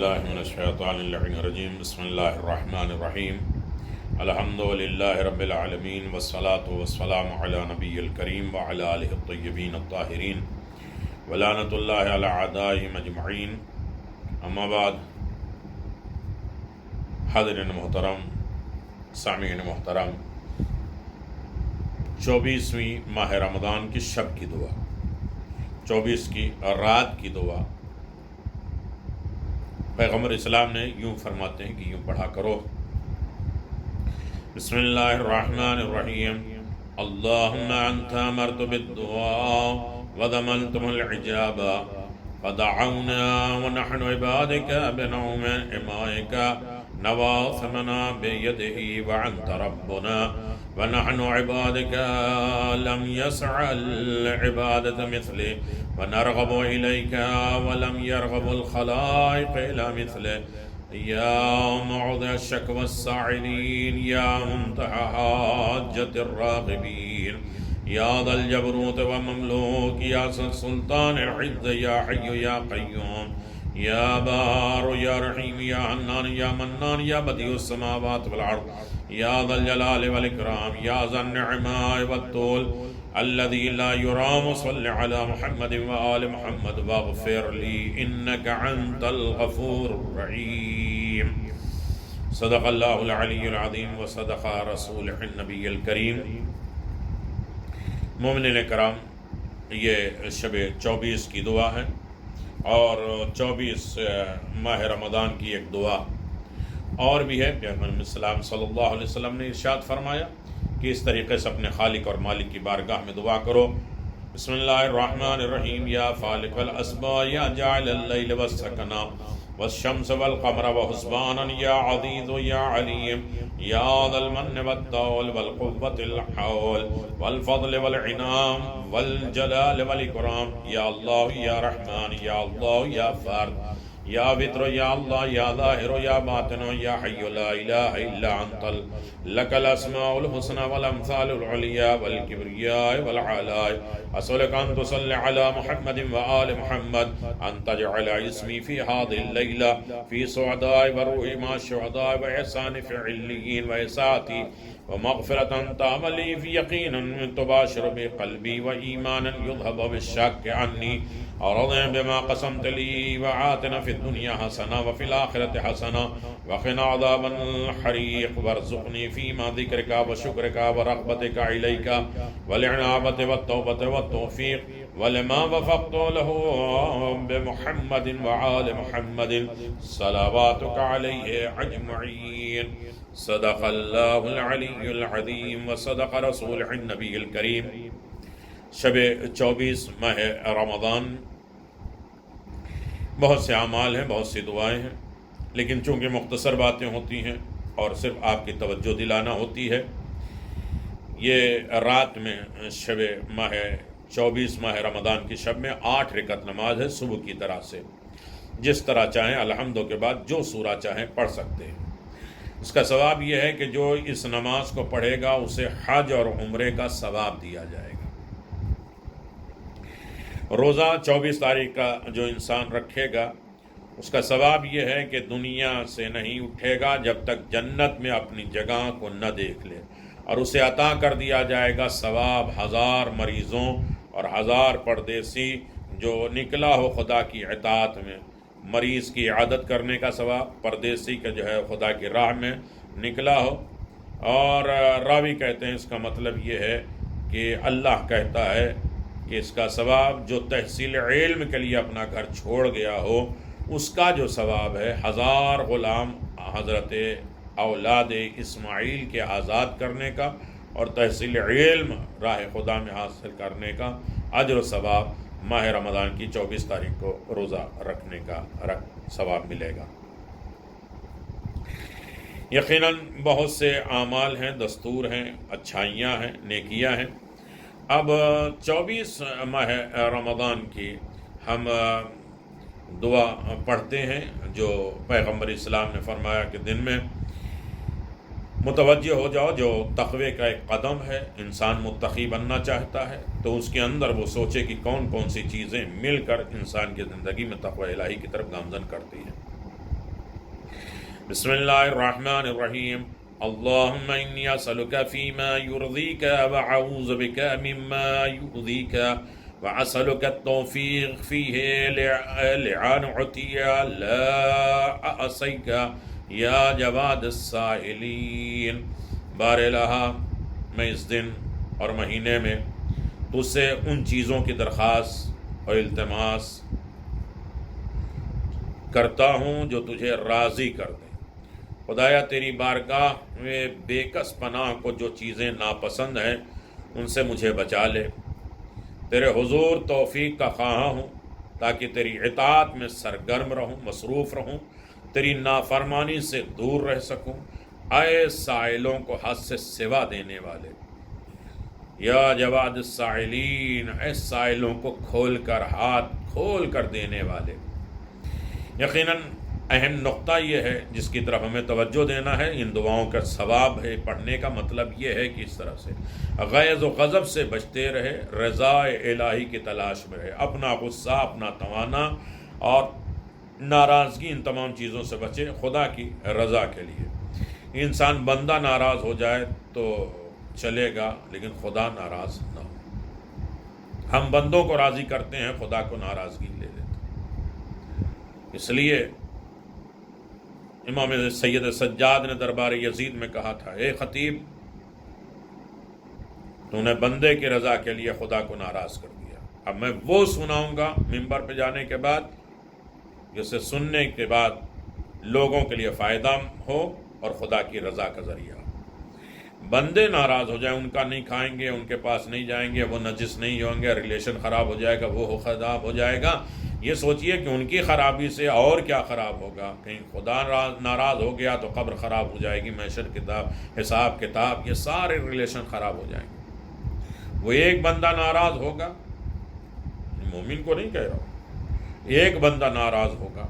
باللہ من الشیطان اللعین الرجیم بسم اللہ الرحمن الرحیم الحمدللہ رب العالمین والصلاة والسلام علی نبی الکریم وعلی آلہ الطیبین الطاہرین ولعنۃ اللہ علی اعدائہم اجمعین. اما بعد، حاضرین محترم، سامعین محترم، 24ویں ماہ رمضان کی شب کی دعا، 24 کی رات کی دعا پیغمبر اسلام نے یوں فرماتے ہیں کہ یوں پڑھا کرو: بسم اللہ الرحمن الرحیم اللہم انت امرت بالدعاء وضمنتم العجابہ فدعونا ونحن عبادک بنعم امائک نواصمنا بیدہ وعنت ربنا ونحن عبادك لم يسع العبادة مثله ونرغب إليك ولم يرغب الخلائق إلى مثله يا معوذ الشكوى الساعدين يا منتهى حاجة الراغبين يا ذا الجبروت ومملوك يا سلطان العز يا حي يا قيوم يا بار يا رحيم يا حنان يا منان يا بديع السماوات والأرض يا ذا الجلال والإكرام يا ذا النعماء والطول الذي لا يرام صل على محمد وآل محمد واغفر لي إنك أنت الغفور الرحيم. صدق اللہ العلی العظیم وصدق رسولہ النبی الکریم. مومنین کرام، یہ شب 24 کی دعا ہے اور 24 ماہ رمضان کی ایک دعا اور بھی ہے. پیغمبر السلام صلی اللہ علیہ وسلم نے ارشاد فرمایا کہ اس طریقے سے اپنے خالق اور مالک کی بارگاہ میں دعا کرو: بسم اللہ الرحمن الرحیم یا فالق الاسباء یا جاعل اللیل والسکنا والشمس والقمر وحسبانا یا عزیز یا علیم یا ذا المن والطول والقوة الحول والفضل والعنام والجلال والاکرام یا اللہ یا رحمان یا اللہ یا فرد یا وتر یا اللہ یا ظاہر یا باطن یا حی لا الہ الا انت لک الاسماء الحسنى والامثال العلیاء والکبریاء والعلاء. اسألک ان تصلی علی محمد وآل محمد، ان تجعل اسمی فی هذه الليلة فی سعداء وروح مع الشهداء واحسان فی علیین واساتی ومغفرة تعملی فی یقینا تباشر بقلبی وایمانا یذهب بالشک عنی ارضا بما قسمت لي وآتنا في الدنيا حسنة وفي الآخرة حسنة وقنا عذاب الحريق وارزقني فيما ذكرك وشكرك ورغبتك إليك والعنابة والتوبة والتوفيق ولما وفقت له بمحمد وآل محمد صلواتك عليه أجمعين. صدق الله العلي العظيم وصدق رسوله النبي الكريم. شب 24 ماہ رمضان، بہت سے اعمال ہیں، بہت سی دعائیں ہیں، لیکن چونکہ مختصر باتیں ہوتی ہیں اور صرف آپ کی توجہ دلانا ہوتی ہے، یہ رات میں شب ماہ 24 ماہ رمضان کی شب میں 8 رکعت نماز ہے صبح کی طرح سے. جس طرح چاہیں الحمدو کے بعد جو سورہ چاہیں پڑھ سکتے ہیں. اس کا ثواب یہ ہے کہ جو اس نماز کو پڑھے گا اسے حج اور عمرے کا ثواب دیا جائے گا. روزہ 24 تاریخ کا جو انسان رکھے گا اس کا ثواب یہ ہے کہ دنیا سے نہیں اٹھے گا جب تک جنت میں اپنی جگہ کو نہ دیکھ لے، اور اسے عطا کر دیا جائے گا ثواب 1000 مریضوں اور 1000 پردیسی جو نکلا ہو خدا کی اطاعت میں. مریض کی عادت کرنے کا ثواب، پردیسی کا جو ہے خدا کی راہ میں نکلا ہو. اور راوی کہتے ہیں اس کا مطلب یہ ہے کہ اللہ کہتا ہے کہ اس کا ثواب جو تحصیل علم کے لیے اپنا گھر چھوڑ گیا ہو اس کا جو ثواب ہے 1000 غلام حضرت اولاد اسماعیل کے آزاد کرنے کا اور تحصیل علم راہ خدا میں حاصل کرنے کا اجر و ثواب ماہ رمضان کی 24 تاریخ کو روزہ رکھنے کا ثواب ملے گا. یقیناً بہت سے اعمال ہیں، دستور ہیں، اچھائیاں ہیں، نیکیاں ہیں. اب 24 ماہ رمضان کی ہم دعا پڑھتے ہیں جو پیغمبر اسلام نے فرمایا کہ دن میں متوجہ ہو جاؤ. جو تقوی کا ایک قدم ہے، انسان متقی بننا چاہتا ہے تو اس کے اندر وہ سوچے کہ کون کون سی چیزیں مل کر انسان کی زندگی میں تقوی الہی کی طرف گامزن کرتی ہیں. بسم اللہ الرحمن الرحیم اللہم انی اسألک فیما یرضیک وأعوذ بک مما یؤذیک وأسألک التوفیق فیہ لعن عطی لا أعصیک یا جواد السائلین۔ بار الہ، میں اس دن اور مہینے میں تجھ سے ان چیزوں کی درخواست اور التماس کرتا ہوں جو تجھے راضی کر دیں۔ خدایا تیری بارگاہ میں بے کس پناہ کو جو چیزیں ناپسند ہیں ان سے مجھے بچا لے۔ تیرے حضور توفیق کا خواہاں ہوں تاکہ تیری اطاعت میں سرگرم رہوں، مصروف رہوں، تیری نافرمانی سے دور رہ سکوں۔ اے سائلوں کو حد سے سوا دینے والے، یا جواد السائلین، اے سائلوں کو کھول کر، ہاتھ کھول کر دینے والے۔ یقیناً اہم نقطہ یہ ہے جس کی طرف ہمیں توجہ دینا ہے۔ ان دعاؤں کا ثواب ہے پڑھنے کا مطلب یہ ہے کہ اس طرح سے غیظ و غضب سے بچتے رہے، رضا الہی کی تلاش میں رہے، اپنا غصہ، اپنا توانا اور ناراضگی، ان تمام چیزوں سے بچے خدا کی رضا کے لیے۔ انسان بندہ ناراض ہو جائے تو چلے گا لیکن خدا ناراض نہ ہو۔ ہم بندوں کو راضی کرتے ہیں، خدا کو ناراضگی لے لیتے ہیں۔ اس لیے امام سید سجاد نے دربار یزید میں کہا تھا، اے خطیب، تو نے بندے کی رضا کے لیے خدا کو ناراض کر دیا۔ اب میں وہ سناؤں گا ممبر پہ جانے کے بعد جسے سننے کے بعد لوگوں کے لیے فائدہ ہو اور خدا کی رضا کا ذریعہ ہو۔ بندے ناراض ہو جائیں، ان کا نہیں کھائیں گے، ان کے پاس نہیں جائیں گے، وہ نجس نہیں ہوں گے، ریلیشن خراب ہو جائے گا، وہ خراب ہو جائے گا۔ یہ سوچئے کہ ان کی خرابی سے اور کیا خراب ہوگا۔ کہیں خدا ناراض ہو گیا تو قبر خراب ہو جائے گی، محشر کتاب، حساب کتاب، یہ سارے ریلیشن خراب ہو جائیں گے۔ وہ ایک بندہ ناراض ہوگا، مومن کو نہیں کہہ رہا ہوں، ایک بندہ ناراض ہوگا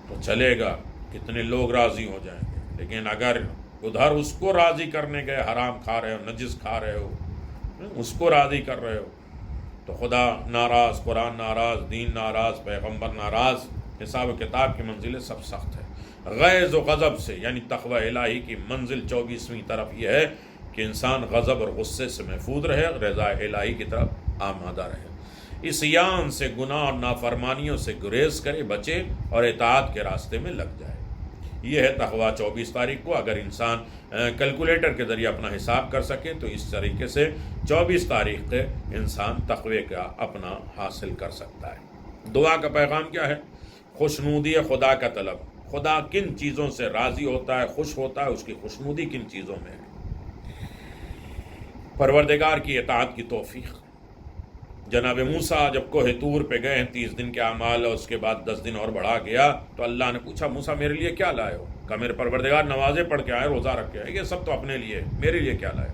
تو چلے گا، کتنے لوگ راضی ہو جائیں گے۔ لیکن اگر ادھر اس کو راضی کرنے گئے، حرام کھا رہے ہو، نجس کھا رہے ہو، اس کو راضی کر رہے ہو، تو خدا ناراض، قرآن ناراض، دین ناراض، پیغمبر ناراض، حساب و کتاب کی منزلیں سب سخت ہے۔ غیظ و غضب سے یعنی تقوی الہی کی منزل 24ویں طرف یہ ہے کہ انسان غضب اور غصے سے محفوظ رہے، رضا الہی کی طرف آمادہ رہے، عصیان سے، گناہ اور نافرمانیوں سے گریز کرے، بچے اور اطاعت کے راستے میں لگ جائے۔ یہ ہے تقوی 24 تاریخ کو۔ اگر انسان کیلکولیٹر کے ذریعے اپنا حساب کر سکے تو اس طریقے سے 24 تاریخ کے انسان تقوی کا اپنا حاصل کر سکتا ہے۔ دعا کا پیغام کیا ہے؟ خوشنودی خدا کا طلب۔ خدا کن چیزوں سے راضی ہوتا ہے، خوش ہوتا ہے، اس کی خوشنودی کن چیزوں میں ہے؟ پروردگار کی اطاعت کی توفیق۔ جناب موسیٰ جب کوہ طور پہ گئے 30 دن کے اعمال اور اس کے بعد 10 دن اور بڑھا گیا تو اللہ نے پوچھا، موسیٰ میرے لیے کیا لائے ہو؟ کہا میرے پروردگار نمازیں پڑھ کے آئے، روزہ رکھ کے آئے، یہ سب تو اپنے لیے، میرے لیے کیا لائے؟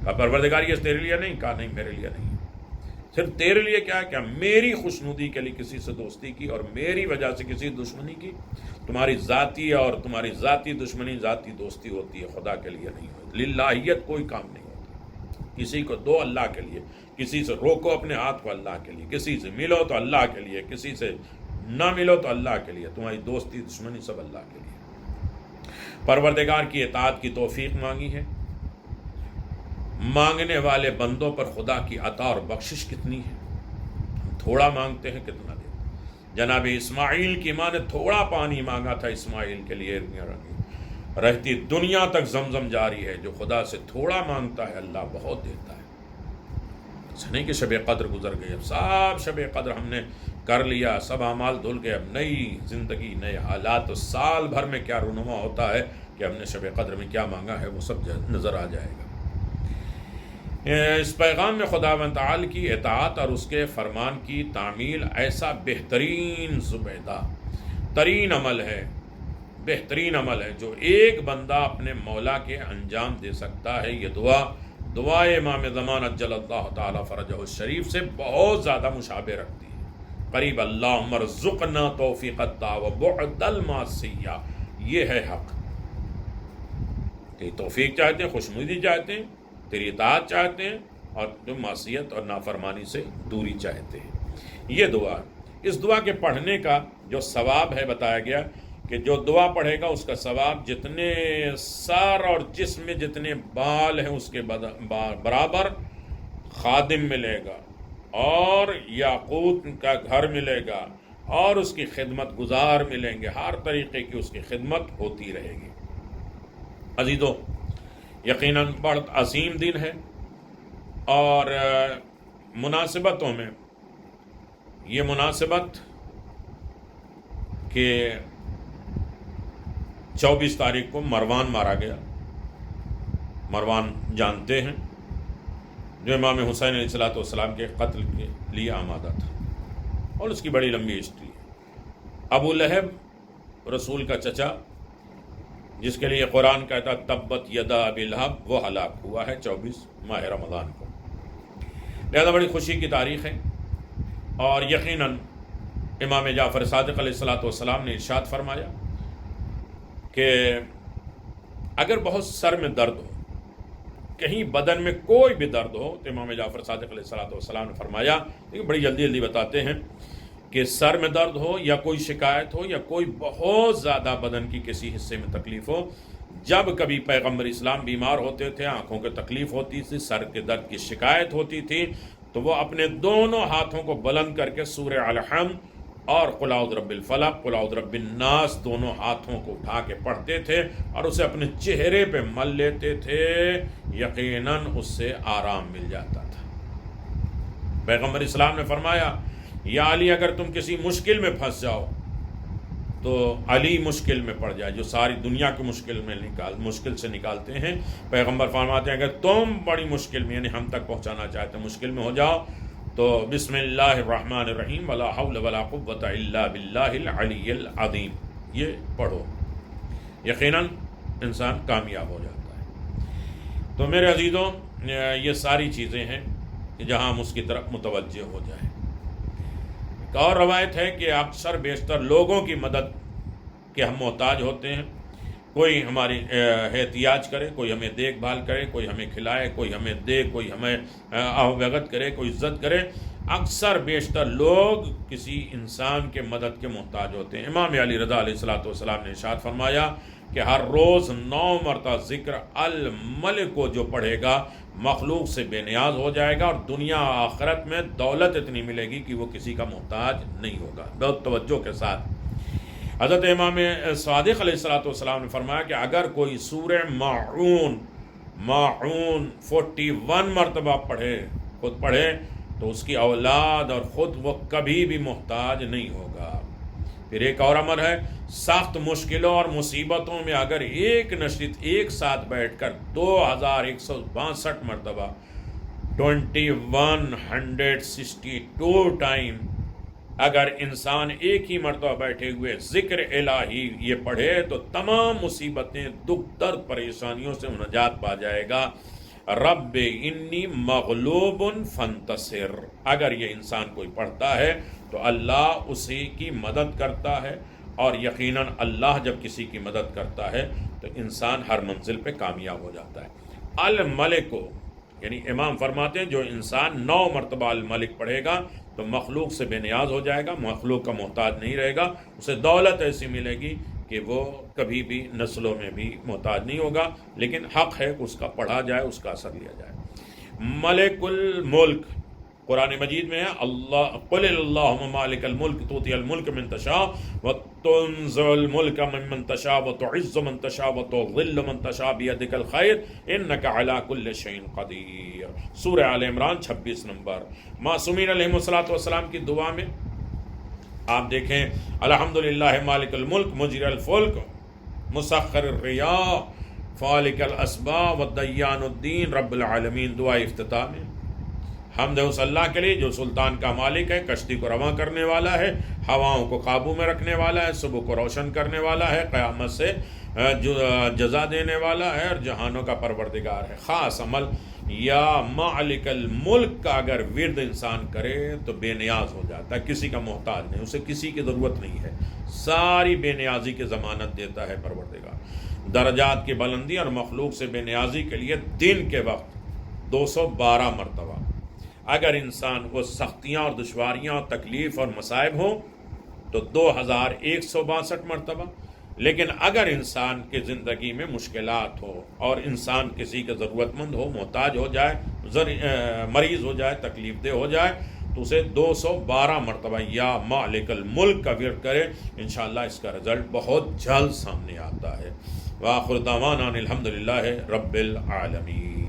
کہا پروردگار یہ تیرے لیے نہیں؟ کہا نہیں، میرے لیے نہیں، صرف تیرے لیے کیا ہے؟ کیا میری خوشنودی کے لیے کسی سے دوستی کی اور میری وجہ سے کسی دشمنی کی؟ تمہاری ذاتی اور تمہاری ذاتی دشمنی، ذاتی دوستی ہوتی ہے، خدا کے لیے نہیں ہوتی۔ للہیت کوئی کام نہیں ہوتا۔ کسی کو دو اللہ کے لیے، کسی سے روکو اپنے ہاتھ کو اللہ کے لیے، کسی سے ملو تو اللہ کے لیے، کسی سے نہ ملو تو اللہ کے لیے، تمہاری دوستی دشمنی سب اللہ کے لیے۔ پروردگار کی اطاعت کی توفیق مانگی ہے۔ مانگنے والے بندوں پر خدا کی عطا اور بخشش کتنی ہے۔ ہم تھوڑا مانگتے ہیں، کتنا دے۔ جناب اسماعیل کی ماں نے تھوڑا پانی مانگا تھا اسماعیل کے لیے، رہتی دنیا تک زمزم جاری ہے۔ جو خدا سے تھوڑا مانگتا ہے اللہ بہت دیتا ہے۔ ایسا نہیں کہ شب قدر گزر گئی، اب سب شب قدر ہم نے کر لیا، سب اعمال دھل گئے، اب نئی زندگی، نئے حالات، تو سال بھر میں کیا رونما ہوتا ہے کہ ہم نے شب قدر میں کیا مانگا ہے وہ سب نظر آ جائے گا۔ اس پیغام میں خداوند تعالی کی اطاعت اور اس کے فرمان کی تعمیل ایسا بہترین زبیدہ ترین عمل ہے، بہترین عمل ہے جو ایک بندہ اپنے مولا کے انجام دے سکتا ہے۔ یہ دعا امام زمان اجل اللہ تعالی فرجہ الشریف سے بہت زیادہ مشابہ رکھتی ہے۔ قریب اللہم ارزقنا توفیق الطاعہ وبعد المعصیہ، یہ ہے حق۔ تیری توفیق چاہتے ہیں، خوشنودی چاہتے ہیں، تیری اطاعت چاہتے ہیں، اور تم معصیت اور نافرمانی سے دوری چاہتے ہیں۔ یہ دعا، اس دعا کے پڑھنے کا جو ثواب ہے بتایا گیا کہ جو دعا پڑھے گا اس کا ثواب جتنے سر اور جسم میں جتنے بال ہیں اس کے برابر خادم ملے گا، اور یاقوت کا گھر ملے گا، اور اس کی خدمت گزار ملیں گے، ہر طریقے کی اس کی خدمت ہوتی رہے گی۔ عزیزو، یقیناً بڑا عظیم دن ہے، اور مناسبتوں میں یہ مناسبت کہ 24 تاریخ کو مروان مارا گیا۔ مروان جانتے ہیں، جو امام حسین علیہ السلام کے قتل کے لیے آمادہ تھا، اور اس کی بڑی لمبی ہسٹری ہے۔ ابو لہب رسول کا چچا، جس کے لیے قرآن کہتا تبت یدا ابی لہب، وہ ہلاک ہوا ہے 24 ماہ رمضان کو۔ لہذا بڑی خوشی کی تاریخ ہے، اور یقیناً امام جعفر صادق علیہ السلام نے ارشاد فرمایا کہ اگر بہت سر میں درد ہو، کہیں بدن میں کوئی بھی درد ہو، تو امام جعفر صادق علیہ السلام نے فرمایا، لیکن بڑی جلدی بتاتے ہیں کہ سر میں درد ہو یا کوئی شکایت ہو یا کوئی بہت زیادہ بدن کی کسی حصے میں تکلیف ہو، جب کبھی پیغمبر اسلام بیمار ہوتے تھے، آنکھوں کی تکلیف ہوتی تھی، سر کے درد کی شکایت ہوتی تھی، تو وہ اپنے دونوں ہاتھوں کو بلند کر کے سورہ الحمد اور قل اعوذ برب الفلق، قل اعوذ برب الناس دونوں ہاتھوں کو اٹھا کے پڑھتے تھے، اور اسے اپنے چہرے پہ مل لیتے تھے، یقیناً اس سے آرام مل جاتا تھا۔ پیغمبر اسلام نے فرمایا، یا علی اگر تم کسی مشکل میں پھنس جاؤ تو علی مشکل میں پڑ جائے، جو ساری دنیا کی مشکل سے نکالتے ہیں۔ پیغمبر فرماتے ہیں اگر تم بڑی مشکل میں، یعنی ہم تک پہنچانا چاہتے ہیں، مشکل میں ہو جاؤ، تو بسم اللہ الرحمن الرحیم ولا حول ولا قوة الا باللہ العلی العظیم یہ پڑھو، یقیناً انسان کامیاب ہو جاتا ہے۔ تو میرے عزیزوں، یہ ساری چیزیں ہیں کہ جہاں ہم اس کی طرف متوجہ ہو جائیں۔ ایک اور روایت ہے کہ اکثر بیشتر لوگوں کی مدد کے ہم محتاج ہوتے ہیں، کوئی ہماری احتیاج کرے، کوئی ہمیں دیکھ بھال کرے، کوئی ہمیں کھلائے، کوئی ہمیں دے، کوئی ہمیں آہوگت کرے، کوئی عزت کرے۔ اکثر بیشتر لوگ کسی انسان کے مدد کے محتاج ہوتے ہیں۔ امام علی رضا علیہ السلام نے ارشاد فرمایا کہ ہر روز 9 مرتبہ ذکر الملک کو جو پڑھے گا مخلوق سے بے نیاز ہو جائے گا، اور دنیا آخرت میں دولت اتنی ملے گی کہ وہ کسی کا محتاج نہیں ہوگا۔ بہت توجہ کے ساتھ حضرت امام صادق علیہ السلام نے فرمایا کہ اگر کوئی سورہ ماعون 41 مرتبہ خود پڑھے تو اس کی اولاد اور خود وہ کبھی بھی محتاج نہیں ہوگا۔ پھر ایک اور امر ہے، سخت مشکلوں اور مصیبتوں میں اگر ایک نشست ایک ساتھ بیٹھ کر 2162 مرتبہ 2162 ٹائم اگر انسان ایک ہی مرتبہ بیٹھے ہوئے ذکر الہی یہ پڑھے تو تمام مصیبتیں، دکھ درد، پریشانیوں سے نجات پا جائے گا۔ رب انی مغلوب فانتصر، اگر یہ انسان کوئی پڑھتا ہے تو اللہ اسی کی مدد کرتا ہے، اور یقیناً اللہ جب کسی کی مدد کرتا ہے تو انسان ہر منزل پہ کامیاب ہو جاتا ہے۔ الملک کو یعنی امام فرماتے ہیں جو انسان 9 مرتبہ الملک پڑھے گا تو مخلوق سے بے نیاز ہو جائے گا، مخلوق کا محتاج نہیں رہے گا، اسے دولت ایسی ملے گی کہ وہ کبھی بھی نسلوں میں بھی محتاج نہیں ہوگا، لیکن حق ہے کہ اس کا پڑھا جائے، اس کا اثر لیا جائے۔ ملک الملک قرآن مجید میں ہے، اللہ قل اللہم مالک الملک تؤتی الملک من تشاء وتنزع الملک ممن تشاء وتعز من تشاء وتذل من تشاء بیدک الخیر انک علی کل شیء قدیر۔ سورہ آل عمران 26 نمبر۔ معصومین علیہم السلام کی دعا میں آپ دیکھیں، الحمدللہ مالک الملک مجری الفلک مسخر الریاح فالق الاسباب والدیان الدین رب العالمین۔ دعا افتتاح میں حمد ہے اس اللہ کے لیے جو سلطان کا مالک ہے، کشتی کو رواں کرنے والا ہے، ہواؤں کو قابو میں رکھنے والا ہے، صبح کو روشن کرنے والا ہے، قیامت سے جزا دینے والا ہے، اور جہانوں کا پروردگار ہے۔ خاص عمل یا مالک الملک کا اگر ورد انسان کرے تو بے نیاز ہو جاتا ہے، کسی کا محتاج نہیں، اسے کسی کی ضرورت نہیں ہے، ساری بے نیازی کی ضمانت دیتا ہے پروردگار۔ درجات کی بلندی اور مخلوق سے بے نیازی کے لیے دن کے وقت 212 مرتبہ اگر انسان کو سختیاں اور دشواریاں اور تکلیف اور مصائب ہوں تو 2162 مرتبہ، لیکن اگر انسان کی زندگی میں مشکلات ہو اور انسان کسی کا ضرورت مند ہو، محتاج ہو جائے، مریض ہو جائے، تکلیف دہ ہو جائے، تو اسے 212 مرتبہ یا مالک الملک کا ورد کرے، انشاءاللہ اس کا رزلٹ بہت جلد سامنے آتا ہے۔ وآخر دعوانا الحمدللہ رب العالمین۔